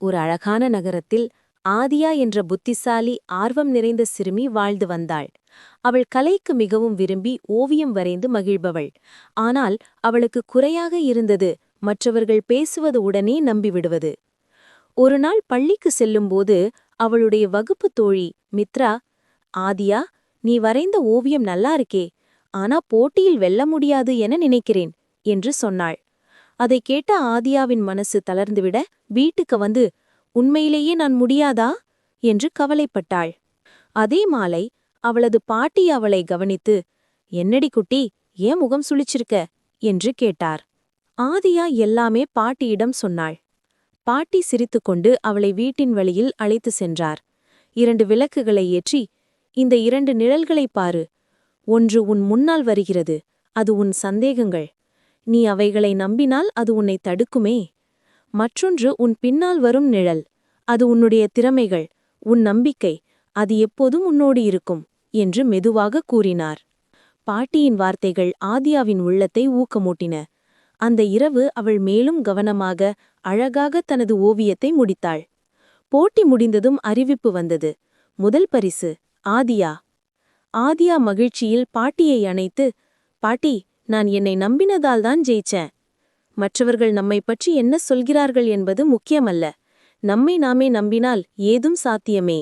ஒரு அழகான நகரத்தில் ஆதியா என்ற புத்திசாலி ஆர்வம் நிறைந்த சிறுமி வாழ்ந்து வந்தாள். அவள் கலைக்கு மிகவும் விரும்பி ஓவியம் வரைந்து மகிழ்பவள். ஆனால் அவளுக்கு குறையாக இருந்தது மற்றவர்கள் பேசுவது உடனே நம்பிவிடுவது. ஒருநாள் பள்ளிக்கு செல்லும்போது அவளுடைய வகுப்பு தோழி மித்ரா, ஆதியா, நீ வரைந்த ஓவியம் நல்லா இருக்கே, ஆனா போட்டியில் வெல்ல முடியாது என நினைக்கிறேன் என்று சொன்னாள். அதை கேட்ட ஆதியாவின் மனசு தளர்ந்துவிட வீட்டுக்கு வந்து, உண்மையிலேயே நான் முடியாதா என்று கவலைப்பட்டாள். அதே மாலை அவளது பாட்டி அவளை கவனித்து, என்னடி குட்டி, ஏன் முகம் சுளிச்சிருக்க என்று கேட்டார். ஆதியா எல்லாமே பாட்டியிடம் சொன்னாள். பாட்டி சிரித்துக்கொண்டு அவளை வீட்டின் வழியில் அழைத்து சென்றார். 2 விளக்குகளை ஏற்றி, இந்த 2 நிழல்களைப் பாரு. ஒன்று உன் முன்னால் வருகிறது, அது உன் சந்தேகங்கள். நீ அவைகளை நம்பினால் அது உன்னை தடுக்குமே. மற்றொன்று உன் பின்னால் வரும் நிழல், அது உன்னுடைய திறமைகள், உன் நம்பிக்கை, அது எப்போதும் உன்னோடு இருக்கும் என்று மெதுவாக கூறினார். பாட்டியின் வார்த்தைகள் ஆதியாவின் உள்ளத்தை ஊக்கமூட்டின. அந்த இரவு அவள் மேலும் கவனமாக, அழகாக தனது ஓவியத்தை முடித்தாள். போட்டி முடிந்ததும் அறிவிப்பு வந்தது. முதல் பரிசு ஆதியா. ஆதியா மகிழ்ச்சியில் பாட்டியை அணைத்து, பாட்டி, நான் என்னை நம்பினதால்தான் ஜெயிச்சேன். மற்றவர்கள் நம்மை பற்றி என்ன சொல்கிறார்கள் என்பது முக்கியமல்ல, நம்மை நாமே நம்பினால் ஏதும் சாத்தியமே.